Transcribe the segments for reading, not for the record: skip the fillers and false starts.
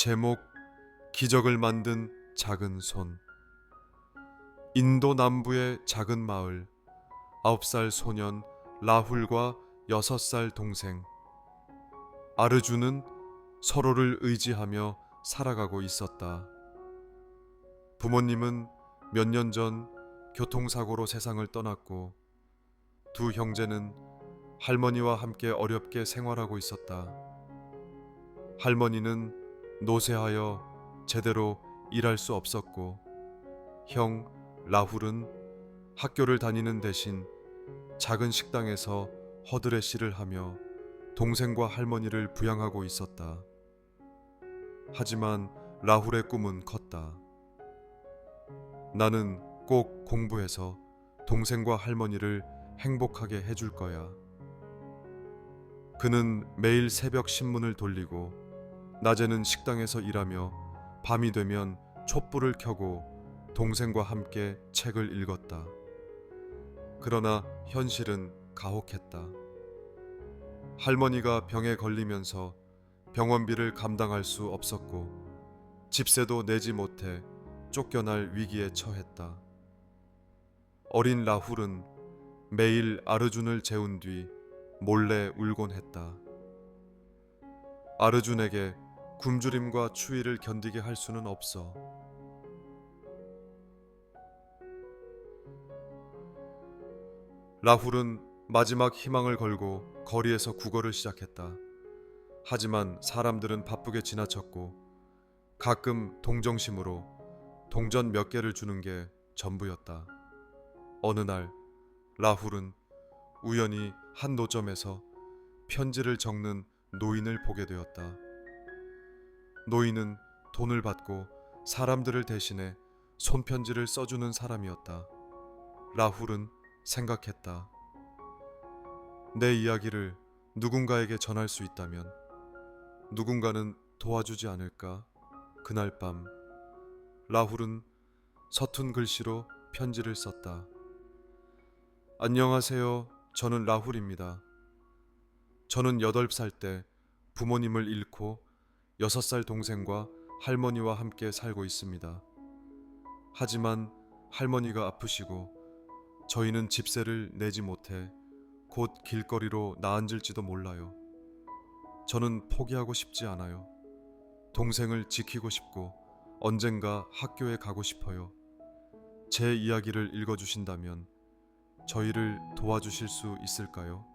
제목 기적을 만든 작은 손. 인도 남부의 작은 마을, 9살 소년 라훌과 6살 동생 아르주는 서로를 의지하며 살아가고 있었다. 부모님은 몇 년 전 교통사고로 세상을 떠났고 두 형제는 할머니와 함께 어렵게 생활하고 있었다. 할머니는 노쇠하여 제대로 일할 수 없었고 형 라훌은 학교를 다니는 대신 작은 식당에서 허드레시를 하며 동생과 할머니를 부양하고 있었다. 하지만 라훌의 꿈은 컸다. 나는 꼭 공부해서 동생과 할머니를 행복하게 해줄 거야. 그는 매일 새벽 신문을 돌리고 낮에는 식당에서 일하며 밤이 되면 촛불을 켜고 동생과 함께 책을 읽었다. 그러나 현실은 가혹했다. 할머니가 병에 걸리면서 병원비를 감당할 수 없었고 집세도 내지 못해 쫓겨날 위기에 처했다. 어린 라훌은 매일 아르준을 재운 뒤 몰래 울곤 했다. 아르준에게 굶주림과 추위를 견디게 할 수는 없어. 라훌은 마지막 희망을 걸고 거리에서 구걸을 시작했다. 하지만 사람들은 바쁘게 지나쳤고 가끔 동정심으로 동전 몇 개를 주는 게 전부였다. 어느 날 라훌은 우연히 한 노점에서 편지를 적는 노인을 보게 되었다. 노인은 돈을 받고 사람들을 대신해 손편지를 써주는 사람이었다. 라훌은 생각했다. 내 이야기를 누군가에게 전할 수 있다면 누군가는 도와주지 않을까? 그날 밤 라훌은 서툰 글씨로 편지를 썼다. 안녕하세요. 저는 라훌입니다. 저는 8살 때 부모님을 잃고 6살 동생과 할머니와 함께 살고 있습니다. 하지만 할머니가 아프시고 저희는 집세를 내지 못해 곧 길거리로 나앉을지도 몰라요. 저는 포기하고 싶지 않아요. 동생을 지키고 싶고 언젠가 학교에 가고 싶어요. 제 이야기를 읽어주신다면 저희를 도와주실 수 있을까요?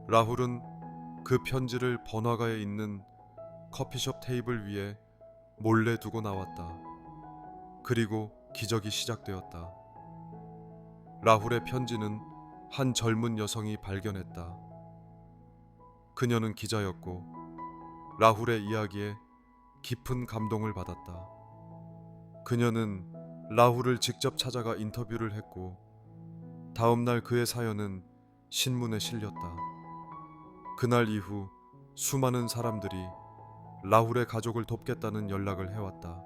라훌은 그 편지를 번화가에 있는 커피숍 테이블 위에 몰래 두고 나왔다. 그리고 기적이 시작되었다. 라훌의 편지는 한 젊은 여성이 발견했다. 그녀는 기자였고 라훌의 이야기에 깊은 감동을 받았다. 그녀는 라훌을 직접 찾아가 인터뷰를 했고 다음 날 그의 사연은 신문에 실렸다. 그날 이후 수많은 사람들이 라훌의 가족을 돕겠다는 연락을 해왔다.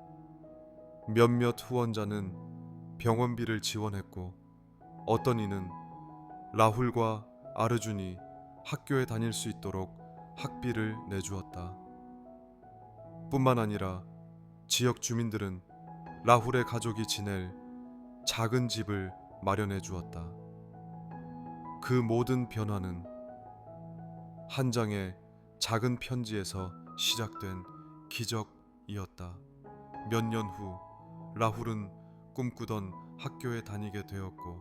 몇몇 후원자는 병원비를 지원했고 어떤 이는 라훌과 아르준이 학교에 다닐 수 있도록 학비를 내주었다. 뿐만 아니라 지역 주민들은 라훌의 가족이 지낼 작은 집을 마련해 주었다. 그 모든 변화는 한 장의 작은 편지에서 시작된 기적이었다. 몇 년 후 라훌은 꿈꾸던 학교에 다니게 되었고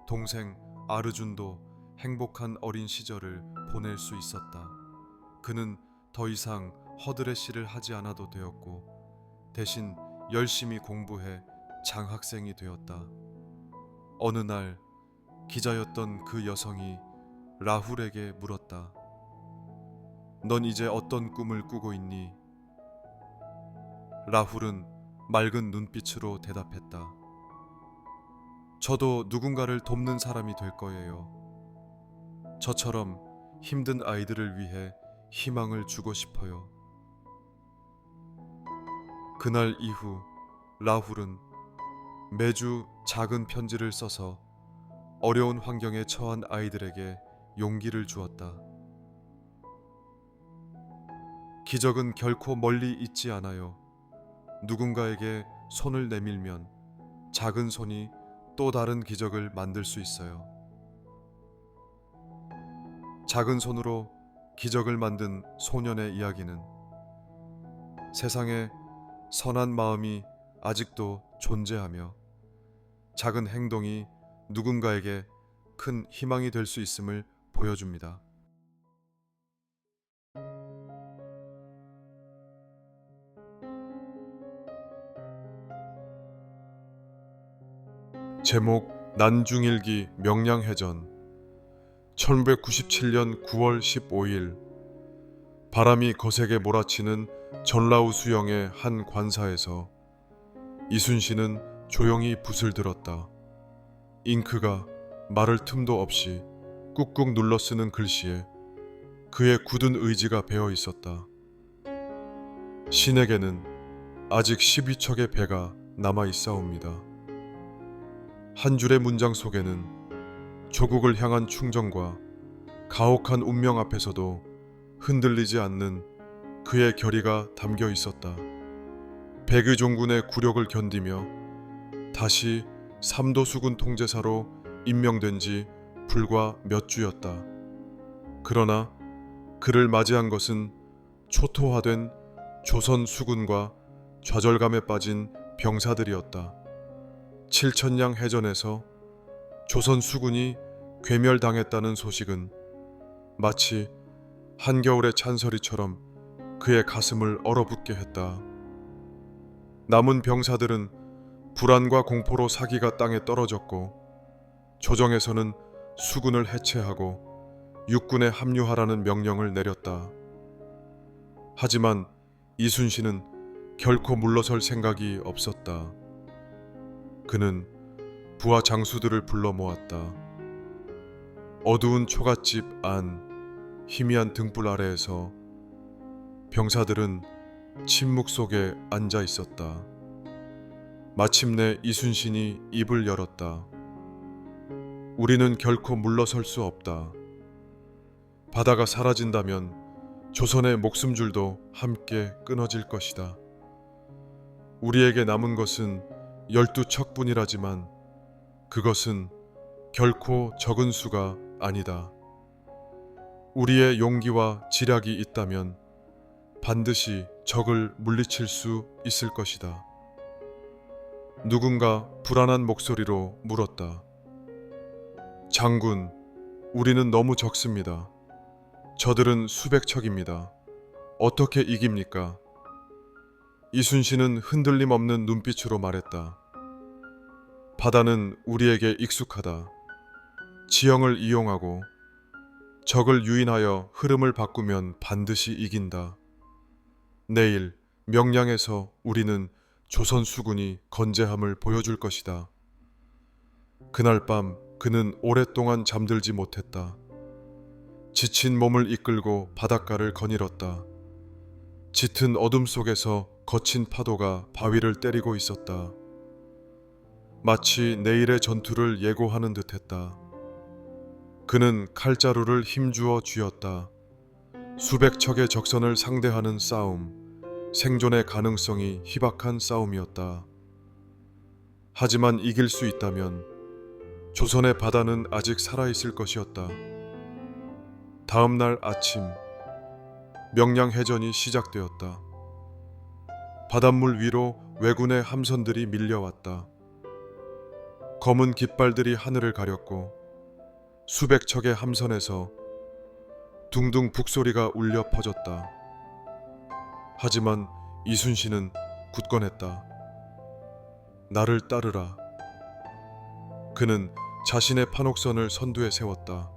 동생 아르준도 행복한 어린 시절을 보낼 수 있었다. 그는 더 이상 허드레시를 하지 않아도 되었고 대신 열심히 공부해 장학생이 되었다. 어느 날 기자였던 그 여성이 라훌에게 물었다. 넌 이제 어떤 꿈을 꾸고 있니? 라훌은 맑은 눈빛으로 대답했다. 저도 누군가를 돕는 사람이 될 거예요. 저처럼 힘든 아이들을 위해 희망을 주고 싶어요. 그날 이후 라훌은 매주 작은 편지를 써서 어려운 환경에 처한 아이들에게 용기를 주었다. 기적은 결코 멀리 있지 않아요. 누군가에게 손을 내밀면 작은 손이 또 다른 기적을 만들 수 있어요. 작은 손으로 기적을 만든 소년의 이야기는 세상에 선한 마음이 아직도 존재하며 작은 행동이 누군가에게 큰 희망이 될 수 있음을 보여줍니다. 제목 난중일기 명량해전. 1997년 9월 15일 바람이 거세게 몰아치는 전라우 수영의 한 관사에서 이순신은 조용히 붓을 들었다. 잉크가 마를 틈도 없이 꾹꾹 눌러 쓰는 글씨에 그의 굳은 의지가 배어 있었다. 신에게는 아직 12척의 배가 남아 있사옵니다. 한 줄의 문장 속에는 조국을 향한 충정과 가혹한 운명 앞에서도 흔들리지 않는 그의 결의가 담겨 있었다. 백의종군의 굴욕을 견디며 다시 삼도수군 통제사로 임명된 지 불과 몇 주였다. 그러나 그를 맞이한 것은 초토화된 조선 수군과 좌절감에 빠진 병사들이었다. 7천량 해전에서 조선 수군이 괴멸당했다는 소식은 마치 한겨울의 찬설이처럼 그의 가슴을 얼어붙게 했다. 남은 병사들은 불안과 공포로 사기가 땅에 떨어졌고 조정에서는 수군을 해체하고 육군에 합류하라는 명령을 내렸다. 하지만 이순신은 결코 물러설 생각이 없었다. 그는 부하 장수들을 불러 모았다. 어두운 초가집 안 희미한 등불 아래에서 병사들은 침묵 속에 앉아 있었다. 마침내 이순신이 입을 열었다. 우리는 결코 물러설 수 없다. 바다가 사라진다면 조선의 목숨줄도 함께 끊어질 것이다. 우리에게 남은 것은 12척뿐이라지만 그것은 결코 적은 수가 아니다. 우리의 용기와 지략이 있다면 반드시 적을 물리칠 수 있을 것이다. 누군가 불안한 목소리로 물었다. 장군, 우리는 너무 적습니다. 저들은 수백 척입니다. 어떻게 이깁니까? 이순신은 흔들림 없는 눈빛으로 말했다. 바다는 우리에게 익숙하다. 지형을 이용하고 적을 유인하여 흐름을 바꾸면 반드시 이긴다. 내일 명량에서 우리는 조선 수군이 건재함을 보여줄 것이다. 그날 밤 그는 오랫동안 잠들지 못했다. 지친 몸을 이끌고 바닷가를 거닐었다. 짙은 어둠 속에서 거친 파도가 바위를 때리고 있었다. 마치 내일의 전투를 예고하는 듯했다. 그는 칼자루를 힘주어 쥐었다. 수백 척의 적선을 상대하는 싸움, 생존의 가능성이 희박한 싸움이었다. 하지만 이길 수 있다면 조선의 바다는 아직 살아있을 것이었다. 다음 날 아침, 명량해전이 시작되었다. 바닷물 위로 왜군의 함선들이 밀려왔다. 검은 깃발들이 하늘을 가렸고 수백 척의 함선에서 둥둥 북소리가 울려 퍼졌다. 하지만 이순신은 굳건했다. 나를 따르라. 그는 자신의 판옥선을 선두에 세웠다.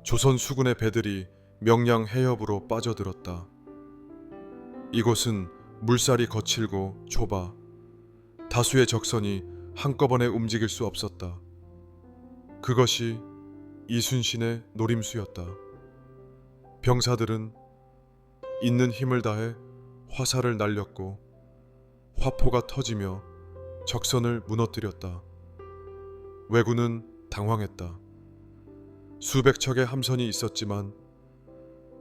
조선 수군의 배들이 명량 해협으로 빠져들었다. 이곳은 물살이 거칠고 좁아 다수의 적선이 한꺼번에 움직일 수 없었다. 그것이 이순신의 노림수였다. 병사들은 있는 힘을 다해 화살을 날렸고 화포가 터지며 적선을 무너뜨렸다. 왜군은 당황했다. 수백 척의 함선이 있었지만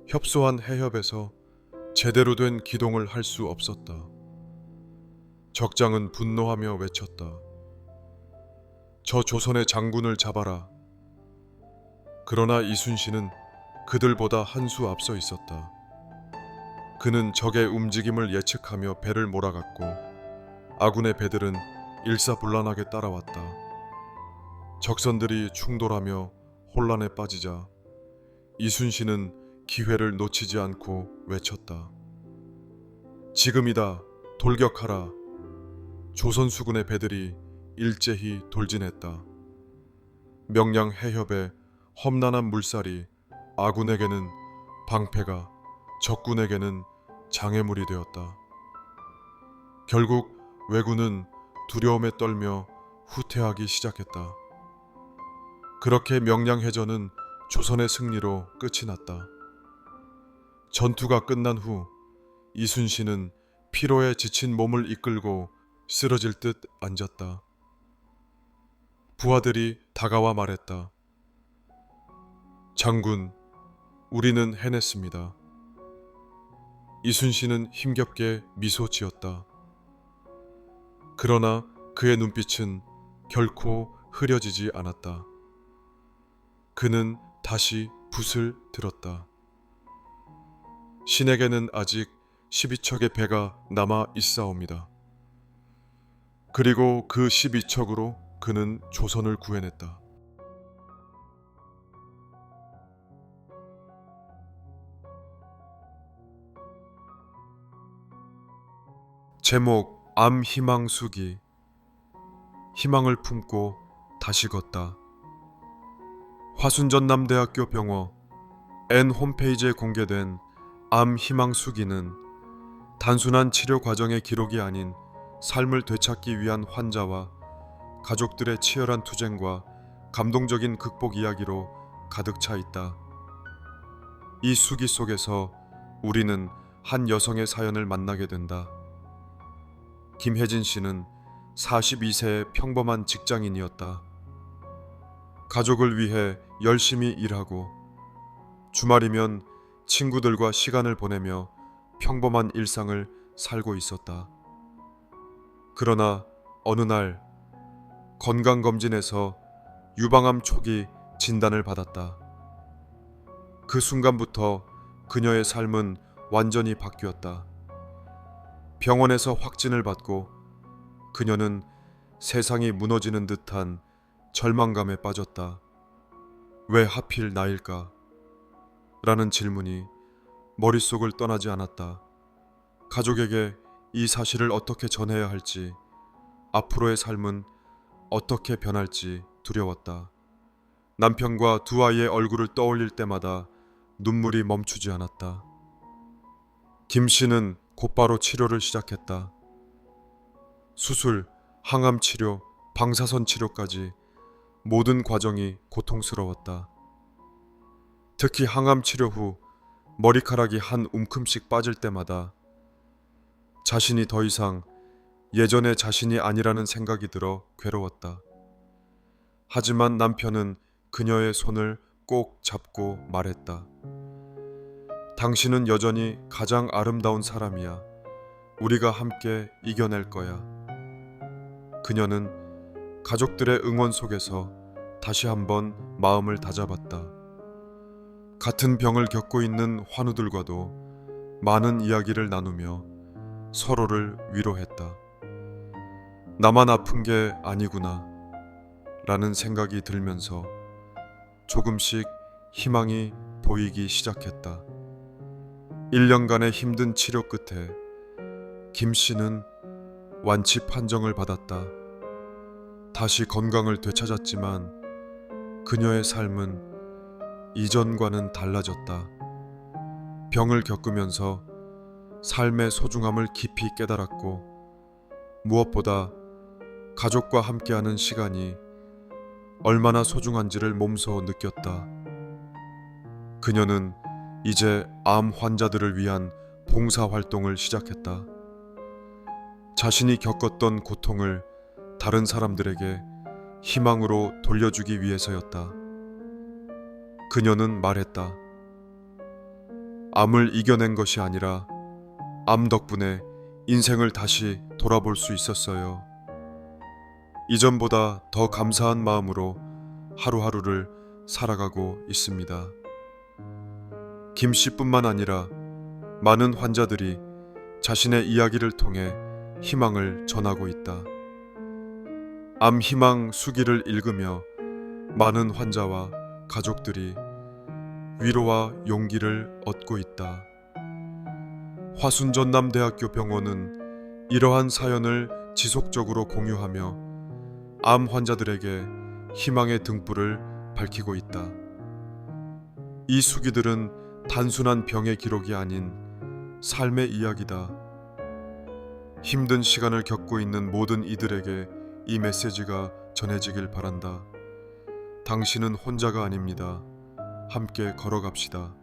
협소한 해협에서 제대로 된 기동을 할 수 없었다. 적장은 분노하며 외쳤다. 저 조선의 장군을 잡아라. 그러나 이순신은 그들보다 한 수 앞서 있었다. 그는 적의 움직임을 예측하며 배를 몰아갔고 아군의 배들은 일사불란하게 따라왔다. 적선들이 충돌하며 혼란에 빠지자 이순신은 기회를 놓치지 않고 외쳤다. 지금이다. 돌격하라. 조선 수군의 배들이 일제히 돌진했다. 명량 해협의 험난한 물살이 아군에게는 방패가, 적군에게는 장애물이 되었다. 결국 왜군은 두려움에 떨며 후퇴하기 시작했다. 그렇게 명량해전은 조선의 승리로 끝이 났다. 전투가 끝난 후 이순신은 피로에 지친 몸을 이끌고 쓰러질 듯 앉았다. 부하들이 다가와 말했다. 장군, 우리는 해냈습니다. 이순신은 힘겹게 미소 지었다. 그러나 그의 눈빛은 결코 흐려지지 않았다. 그는 다시 붓을 들었다. 신에게는 아직 12척의 배가 남아 있사옵니다. 그리고 그 12척으로 그는 조선을 구해냈다. 제목 암희망수기. 희망을 품고 다시 걷다. 화순전남대학교 병원 N 홈페이지에 공개된 암희망수기는 단순한 치료 과정의 기록이 아닌 삶을 되찾기 위한 환자와 가족들의 치열한 투쟁과 감동적인 극복 이야기로 가득 차 있다. 이 수기 속에서 우리는 한 여성의 사연을 만나게 된다. 김혜진 씨는 42세의 평범한 직장인이었다. 가족을 위해 열심히 일하고 주말이면 친구들과 시간을 보내며 평범한 일상을 살고 있었다. 그러나 어느 날 건강검진에서 유방암 초기 진단을 받았다. 그 순간부터 그녀의 삶은 완전히 바뀌었다. 병원에서 확진을 받고 그녀는 세상이 무너지는 듯한 절망감에 빠졌다. 왜 하필 나일까? 라는 질문이 머릿속을 떠나지 않았다. 가족에게 이 사실을 어떻게 전해야 할지, 앞으로의 삶은 어떻게 변할지 두려웠다. 남편과 두 아이의 얼굴을 떠올릴 때마다 눈물이 멈추지 않았다. 김 씨는 곧바로 치료를 시작했다. 수술, 항암 치료, 방사선 치료까지 모든 과정이 고통스러웠다. 특히 항암 치료 후 머리카락이 한 움큼씩 빠질 때마다 자신이 더 이상 예전의 자신이 아니라는 생각이 들어 괴로웠다. 하지만 남편은 그녀의 손을 꼭 잡고 말했다. 당신은 여전히 가장 아름다운 사람이야. 우리가 함께 이겨낼 거야. 그녀는 가족들의 응원 속에서 다시 한번 마음을 다잡았다. 같은 병을 겪고 있는 환우들과도 많은 이야기를 나누며 서로를 위로했다. 나만 아픈 게 아니구나 라는 생각이 들면서 조금씩 희망이 보이기 시작했다. 1년간의 힘든 치료 끝에 김 씨는 완치 판정을 받았다. 다시 건강을 되찾았지만 그녀의 삶은 이전과는 달라졌다. 병을 겪으면서 삶의 소중함을 깊이 깨달았고 무엇보다 가족과 함께하는 시간이 얼마나 소중한지를 몸소 느꼈다. 그녀는 이제 암 환자들을 위한 봉사활동을 시작했다. 자신이 겪었던 고통을 다른 사람들에게 희망으로 돌려주기 위해서였다. 그녀는 말했다. 암을 이겨낸 것이 아니라 암 덕분에 인생을 다시 돌아볼 수 있었어요. 이전보다 더 감사한 마음으로 하루하루를 살아가고 있습니다. 김 씨뿐만 아니라 많은 환자들이 자신의 이야기를 통해 희망을 전하고 있다. 암 희망 수기를 읽으며 많은 환자와 가족들이 위로와 용기를 얻고 있다. 화순전남대학교 병원은 이러한 사연을 지속적으로 공유하며 암 환자들에게 희망의 등불을 밝히고 있다. 이 수기들은 단순한 병의 기록이 아닌 삶의 이야기다. 힘든 시간을 겪고 있는 모든 이들에게 이 메시지가 전해지길 바란다. 당신은 혼자가 아닙니다. 함께 걸어갑시다.